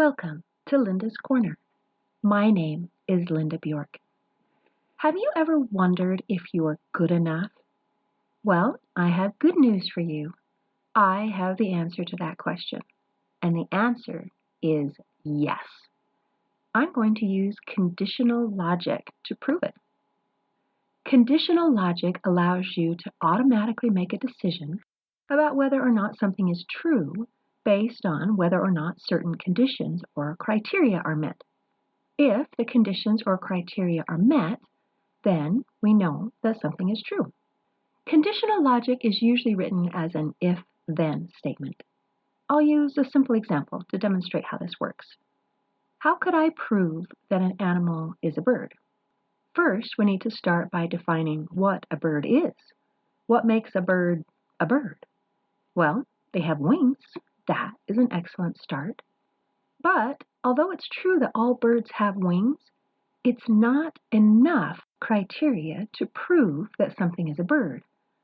Welcome to Linda's Corner. My name is Linda Bjork. Have you ever wondered if you're good enough? Well, I have good news for you. I have the answer to that question. And the answer is yes. I'm going to use conditional logic to prove it. Conditional logic allows you to automatically make a decision about whether or not something is true based on whether or not certain conditions or criteria are met. If the conditions or criteria are met, then we know that something is true. Conditional logic is usually written as an if-then statement. I'll use a simple example to demonstrate how this works. How could I prove that an animal is a bird? First, we need to start by defining what a bird is. What makes a bird a bird? Well, they have wings. That is an excellent start. But although it's true that all birds have wings, it's not enough criteria to prove that something is a bird,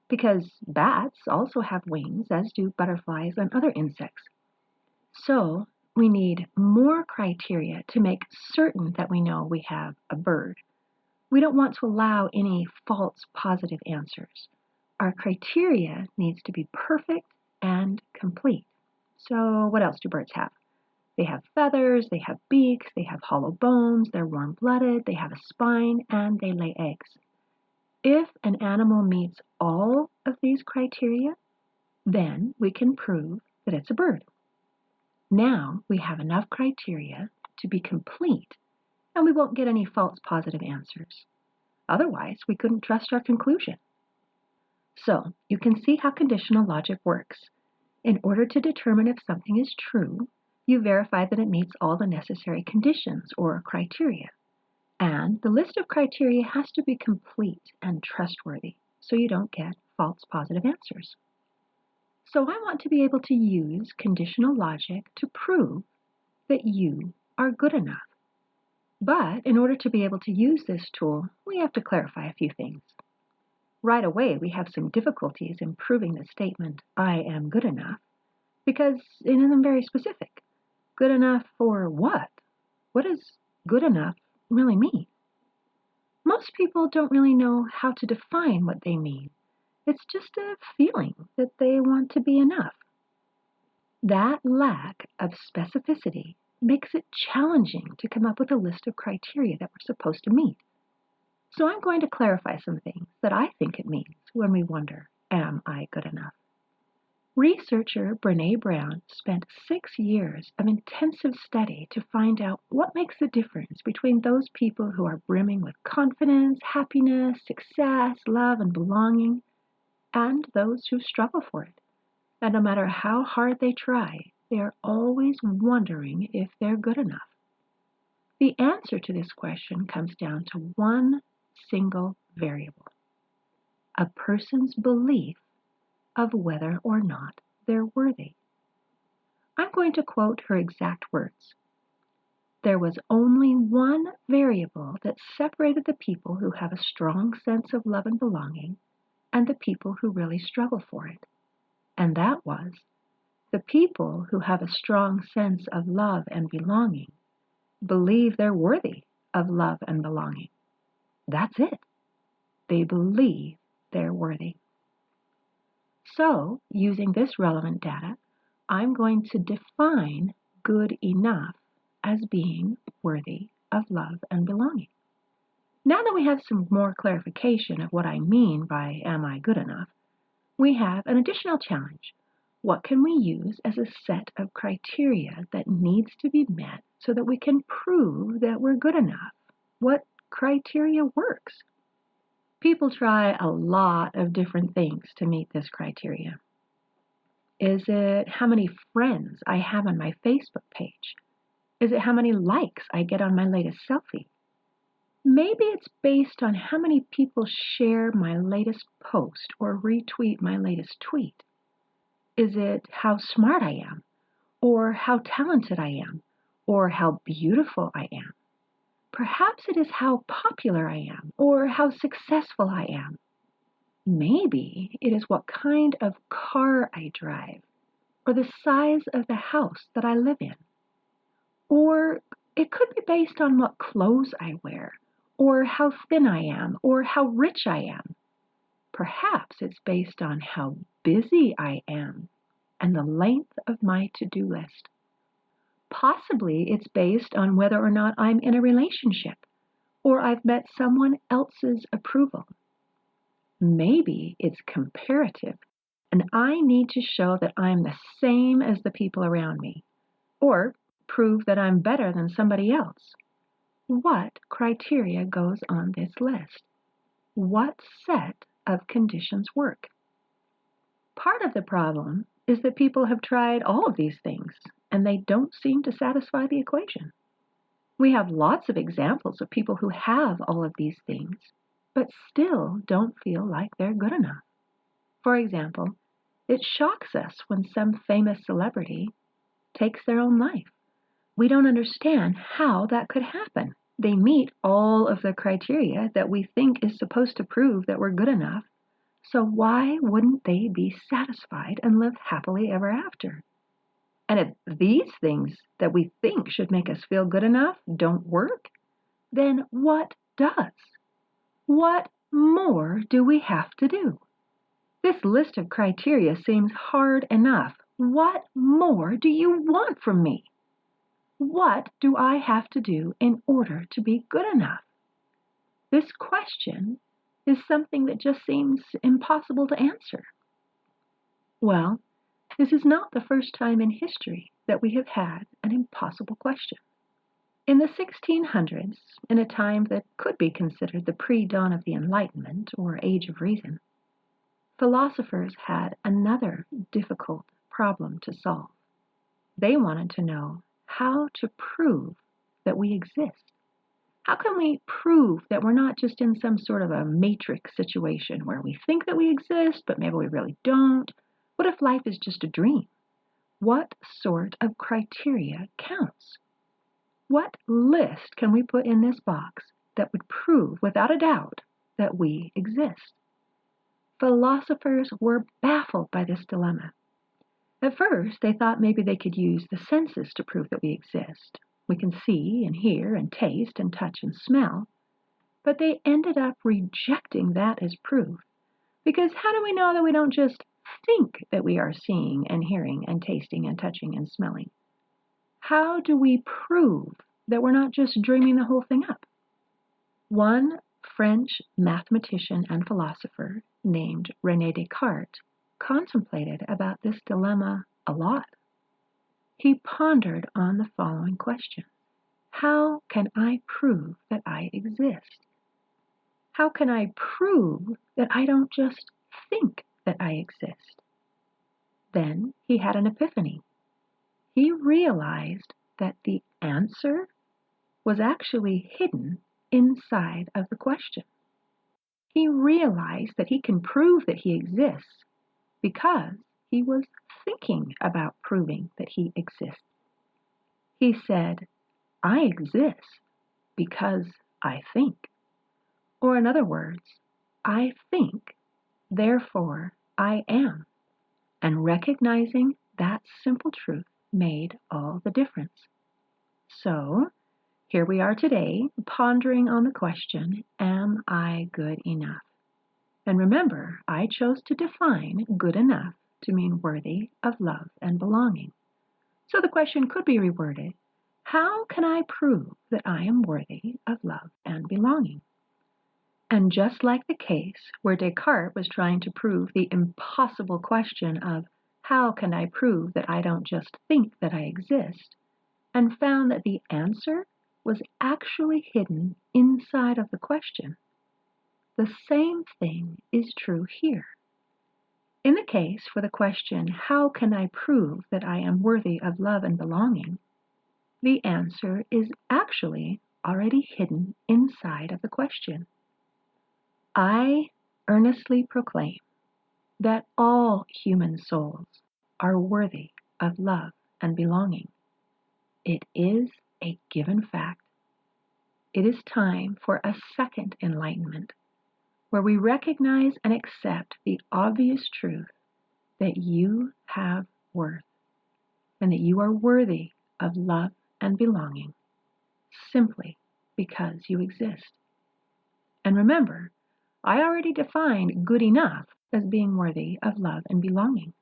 because bats also have wings, as do butterflies and other insects. So we need more criteria to make certain that we know we have a bird. We don't want to allow any false positive answers. Our criteria needs to be perfect and complete. So what else do birds have? They have feathers, they have beaks, they have hollow bones, they're warm-blooded, they have a spine, and they lay eggs. If an animal meets all of these criteria, then we can prove that it's a bird. Now we have enough criteria to be complete, and we won't get any false positive answers. Otherwise, we couldn't trust our conclusion. So you can see how conditional logic works. In order to determine if something is true, you verify that it meets all the necessary conditions or criteria. And the list of criteria has to be complete and trustworthy so you don't get false positive answers. So I want to be able to use conditional logic to prove that you are good enough. But in order to be able to use this tool, we have to clarify a few things. Right away, we have some difficulties in proving the statement, I am good enough, because it isn't very specific. Good enough for what? What does good enough really mean? Most people don't really know how to define what they mean. It's just a feeling that they want to be enough. That lack of specificity makes it challenging to come up with a list of criteria that we're supposed to meet. So I'm going to clarify some things that I think it means when we wonder, am I good enough? Researcher Brené Brown spent 6 years of intensive study to find out what makes the difference between those people who are brimming with confidence, happiness, success, love, and belonging, and those who struggle for it. And no matter how hard they try, they are always wondering if they're good enough. The answer to this question comes down to one single variable: a person's belief of whether or not they're worthy. I'm going to quote her exact words. There was only one variable that separated the people who have a strong sense of love and belonging and the people who really struggle for it. And that was, the people who have a strong sense of love and belonging believe they're worthy of love and belonging. That's it. They believe they're worthy. So, using this relevant data, I'm going to define good enough as being worthy of love and belonging. Now that we have some more clarification of what I mean by am I good enough, we have an additional challenge. What can we use as a set of criteria that needs to be met so that we can prove that we're good enough? What criteria works? People try a lot of different things to meet this criteria. Is it how many friends I have on my Facebook page? Is it how many likes I get on my latest selfie? Maybe it's based on how many people share my latest post or retweet my latest tweet. Is it how smart I am, or how talented I am, or how beautiful I am? Perhaps it is how popular I am, or how successful I am. Maybe it is what kind of car I drive, or the size of the house that I live in. Or it could be based on what clothes I wear, or how thin I am, or how rich I am. Perhaps it's based on how busy I am and the length of my to-do list. Possibly it's based on whether or not I'm in a relationship or I've met someone else's approval. Maybe it's comparative and I need to show that I'm the same as the people around me or prove that I'm better than somebody else. What criteria goes on this list? What set of conditions work? Part of the problem is that people have tried all of these things and they don't seem to satisfy the equation. We have lots of examples of people who have all of these things but still don't feel like they're good enough. For example, it shocks us when some famous celebrity takes their own life. We don't understand how that could happen. They meet all of the criteria that we think is supposed to prove that we're good enough. So why wouldn't they be satisfied and live happily ever after? And if these things that we think should make us feel good enough don't work, then what does? What more do we have to do? This list of criteria seems hard enough. What more do you want from me? What do I have to do in order to be good enough? This question is something that just seems impossible to answer. Well, this is not the first time in history that we have had an impossible question. In the 1600s, in a time that could be considered the pre-dawn of the Enlightenment or Age of Reason, philosophers had another difficult problem to solve. They wanted to know how to prove that we exist. How can we prove that we're not just in some sort of a matrix situation where we think that we exist, but maybe we really don't? What if life is just a dream? What sort of criteria counts? What list can we put in this box that would prove without a doubt that we exist? Philosophers were baffled by this dilemma. At first, they thought maybe they could use the senses to prove that we exist. We can see and hear and taste and touch and smell. But they ended up rejecting that as proof. Because how do we know that we don't just think that we are seeing and hearing and tasting and touching and smelling? How do we prove that we're not just dreaming the whole thing up? One French mathematician and philosopher named René Descartes contemplated about this dilemma a lot. He pondered on the following question: how can I prove that I exist? How can I prove that I don't just think that I exist? Then he had an epiphany. He realized that the answer was actually hidden inside of the question. He realized that he can prove that he exists because he was thinking about proving that he exists. He said, I exist because I think. Or in other words, I think, therefore I am. And recognizing that simple truth made all the difference. So, here we are today, pondering on the question, am I good enough? And remember, I chose to define good enough to mean worthy of love and belonging. So the question could be reworded, how can I prove that I am worthy of love and belonging? And just like the case where Descartes was trying to prove the impossible question of how can I prove that I don't just think that I exist, and found that the answer was actually hidden inside of the question, the same thing is true here. In the case for the question, how can I prove that I am worthy of love and belonging, the answer is actually already hidden inside of the question. I earnestly proclaim that all human souls are worthy of love and belonging. It is a given fact. It is time for a second enlightenment, where we recognize and accept the obvious truth that you have worth and that you are worthy of love and belonging, simply because you exist. And remember, I already defined good enough as being worthy of love and belonging.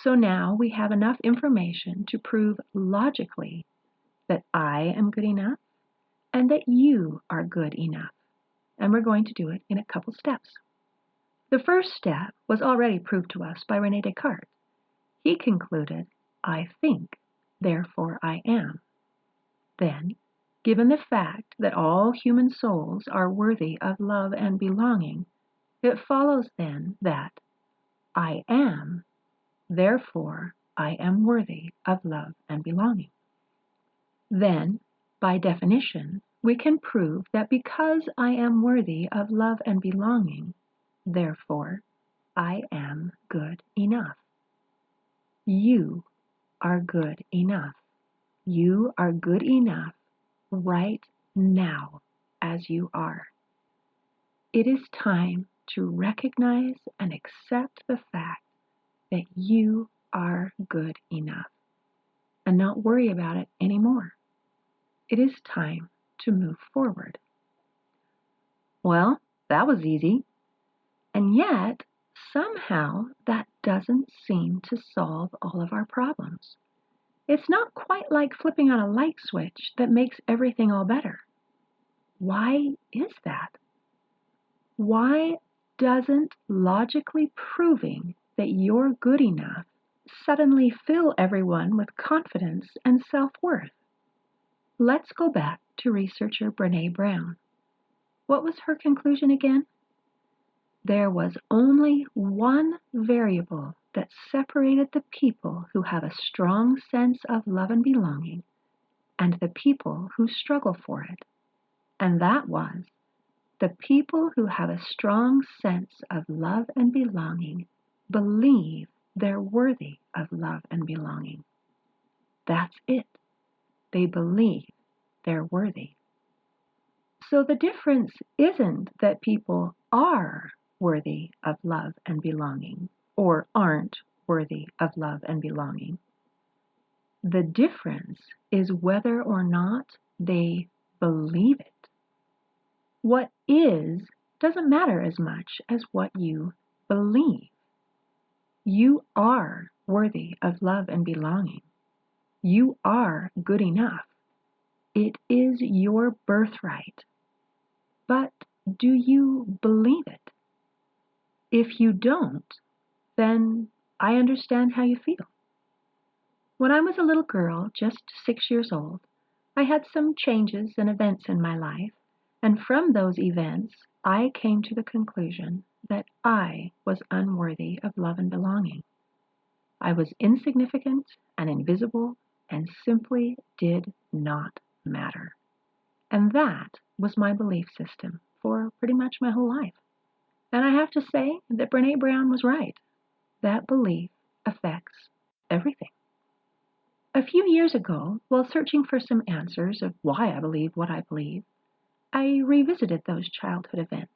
So now we have enough information to prove logically that I am good enough and that you are good enough. And we're going to do it in a couple steps. The first step was already proved to us by René Descartes. He concluded, I think, therefore I am. Then, given the fact that all human souls are worthy of love and belonging, it follows then that I am, therefore I am worthy of love and belonging. Then, by definition, we can prove that because I am worthy of love and belonging, therefore I am good enough. You are good enough. You are good enough right now as you are. It is time to recognize and accept the fact that you are good enough and not worry about it anymore. It is time to move forward. Well, that was easy. And yet, somehow, that doesn't seem to solve all of our problems. It's not quite like flipping on a light switch that makes everything all better. Why is that? Why doesn't logically proving that you're good enough suddenly fill everyone with confidence and self-worth? Let's go back to researcher Brené Brown. What was her conclusion again? There was only one variable that separated the people who have a strong sense of love and belonging and the people who struggle for it. And that was the people who have a strong sense of love and belonging believe they're worthy of love and belonging. That's it. They believe they're worthy. So the difference isn't that people are worthy of love and belonging or aren't worthy of love and belonging. The difference is whether or not they believe it. What is doesn't matter as much as what you believe. You are worthy of love and belonging. You are good enough. It is your birthright. But do you believe it? If you don't, then I understand how you feel. When I was a little girl, just 6 years old, I had some changes and events in my life, and from those events, I came to the conclusion that I was unworthy of love and belonging. I was insignificant and invisible and simply did not matter. And that was my belief system for pretty much my whole life. And I have to say that Brené Brown was right. That belief affects everything. A few years ago, while searching for some answers of why I believe what I believe, I revisited those childhood events,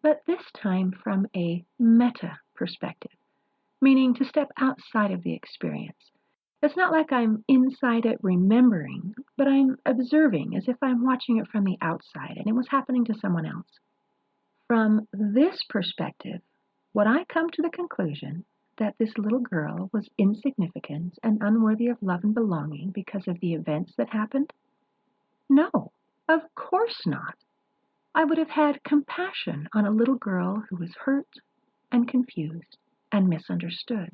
but this time from a meta perspective, meaning to step outside of the experience. It's not like I'm inside it remembering, but I'm observing as if I'm watching it from the outside and it was happening to someone else. From this perspective, would I come to the conclusion that this little girl was insignificant and unworthy of love and belonging because of the events that happened? No, of course not. I would have had compassion on a little girl who was hurt and confused and misunderstood.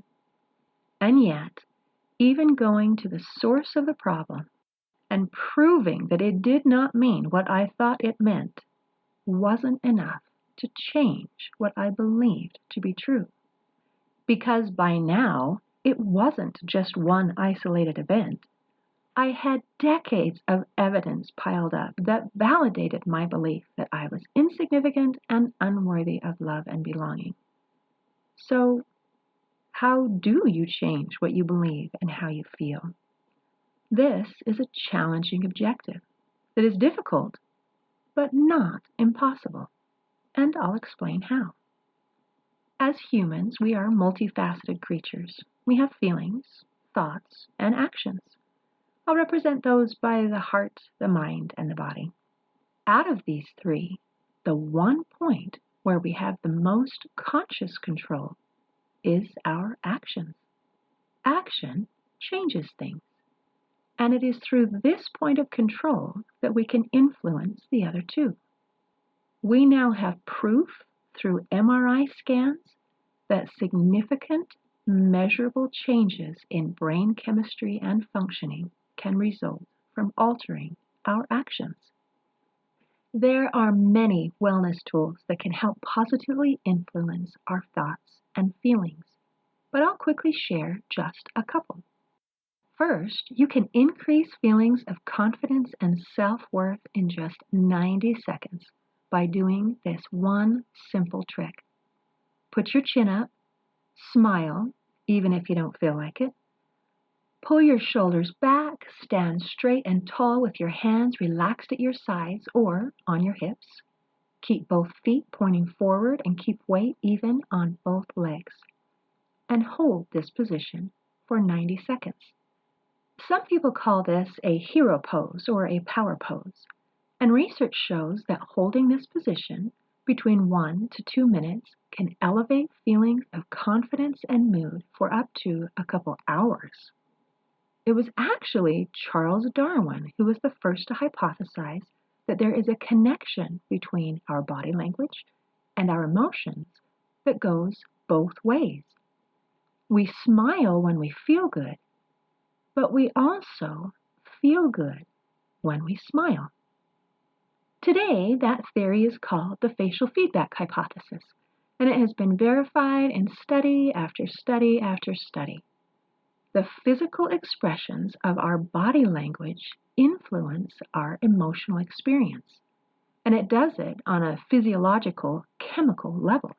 And yet, even going to the source of the problem and proving that it did not mean what I thought it meant wasn't enough to change what I believed to be true. Because by now, it wasn't just one isolated event. I had decades of evidence piled up that validated my belief that I was insignificant and unworthy of love and belonging. So, how do you change what you believe and how you feel? This is a challenging objective that is difficult, but not impossible. And I'll explain how. As humans, we are multifaceted creatures. We have feelings, thoughts, and actions. I'll represent those by the heart, the mind, and the body. Out of these three, the one point where we have the most conscious control is our actions. Action changes things, and it is through this point of control that we can influence the other two. We now have proof through MRI scans that significant, measurable changes in brain chemistry and functioning can result from altering our actions. There are many wellness tools that can help positively influence our thoughts and feelings, but I'll quickly share just a couple. First, you can increase feelings of confidence and self-worth in just 90 seconds by doing this one simple trick. Put your chin up, smile, even if you don't feel like it. Pull your shoulders back, stand straight and tall with your hands relaxed at your sides or on your hips. Keep both feet pointing forward and keep weight even on both legs. And hold this position for 90 seconds. Some people call this a hero pose or a power pose, and research shows that holding this position between 1 to 2 minutes can elevate feelings of confidence and mood for up to a couple hours. It was actually Charles Darwin who was the first to hypothesize that there is a connection between our body language and our emotions that goes both ways. We smile when we feel good, but we also feel good when we smile. Today, that theory is called the facial feedback hypothesis, and it has been verified in study after study after study. The physical expressions of our body language influence our emotional experience, and it does it on a physiological, chemical level.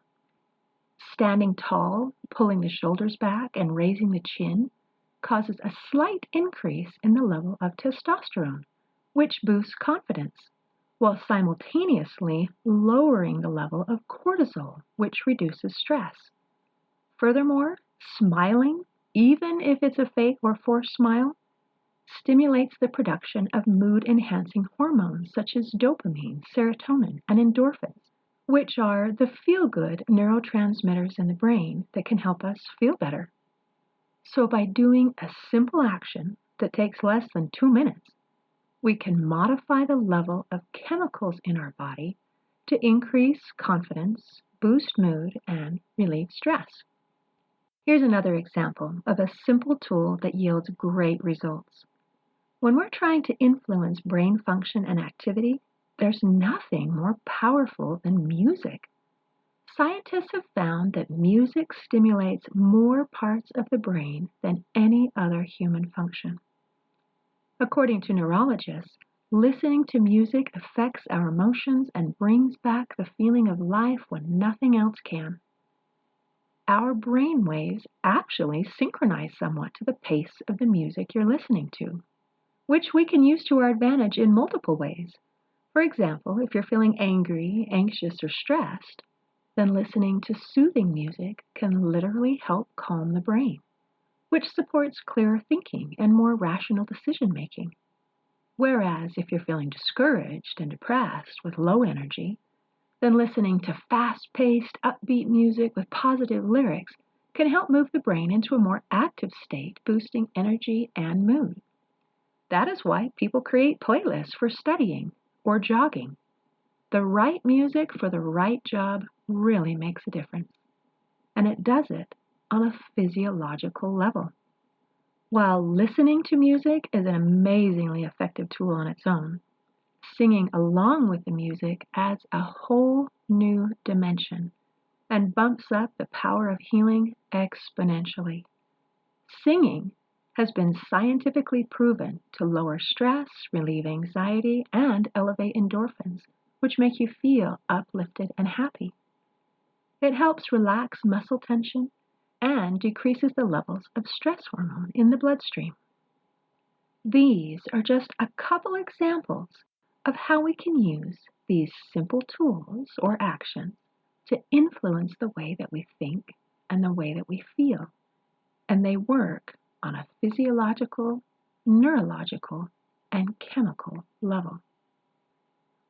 Standing tall, pulling the shoulders back, and raising the chin causes a slight increase in the level of testosterone, which boosts confidence, while simultaneously lowering the level of cortisol, which reduces stress. Furthermore, smiling, even if it's a fake or forced smile, stimulates the production of mood-enhancing hormones such as dopamine, serotonin, and endorphins, which are the feel-good neurotransmitters in the brain that can help us feel better. So by doing a simple action that takes less than 2 minutes, we can modify the level of chemicals in our body to increase confidence, boost mood, and relieve stress. Here's another example of a simple tool that yields great results. When we're trying to influence brain function and activity, there's nothing more powerful than music. Scientists have found that music stimulates more parts of the brain than any other human function. According to neurologists, listening to music affects our emotions and brings back the feeling of life when nothing else can. Our brain waves actually synchronize somewhat to the pace of the music you're listening to, which we can use to our advantage in multiple ways. For example, if you're feeling angry, anxious, or stressed, then listening to soothing music can literally help calm the brain, which supports clearer thinking and more rational decision making. Whereas if you're feeling discouraged and depressed with low energy, then listening to fast-paced, upbeat music with positive lyrics can help move the brain into a more active state, boosting energy and mood. That is why people create playlists for studying or jogging. The right music for the right job really makes a difference, and it does it on a physiological level. While listening to music is an amazingly effective tool on its own, singing along with the music adds a whole new dimension and bumps up the power of healing exponentially. Singing has been scientifically proven to lower stress, relieve anxiety, and elevate endorphins, which make you feel uplifted and happy. It helps relax muscle tension and decreases the levels of stress hormone in the bloodstream. These are just a couple examples of how we can use these simple tools or actions to influence the way that we think and the way that we feel. And they work on a physiological, neurological, and chemical level.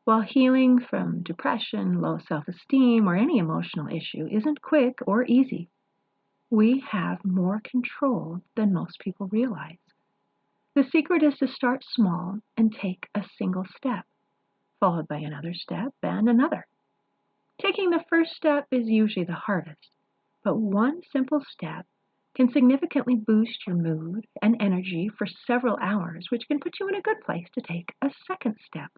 While healing from depression, low self-esteem, or any emotional issue isn't quick or easy, we have more control than most people realize. The secret is to start small and take a single step, followed by another step and another. Taking the first step is usually the hardest, but one simple step can significantly boost your mood and energy for several hours, which can put you in a good place to take a second step.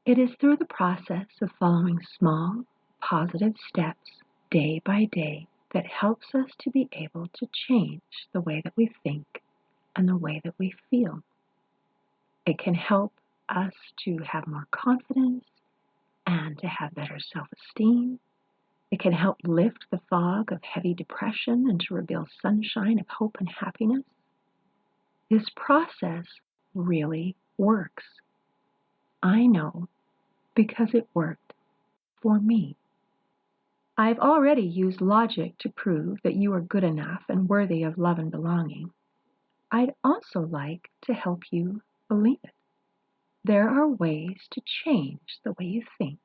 It is through the process of following small, positive steps day by day that helps us to be able to change the way that we think and the way that we feel. It can help us to have more confidence and to have better self-esteem. It can help lift the fog of heavy depression and to reveal sunshine of hope and happiness. This process really works. I know because it worked for me. I've already used logic to prove that you are good enough and worthy of love and belonging. I'd also like to help you believe it. There are ways to change the way you think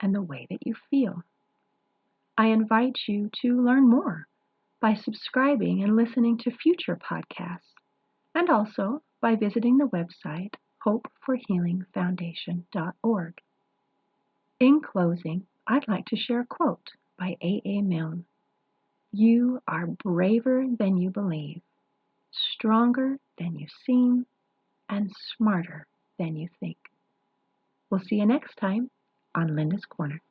and the way that you feel. I invite you to learn more by subscribing and listening to future podcasts, and also by visiting the website hopeforhealingfoundation.org. In closing, I'd like to share a quote by A. Milne. You are braver than you believe, stronger than you seem, and smarter than you think. We'll see you next time on Linda's Corner.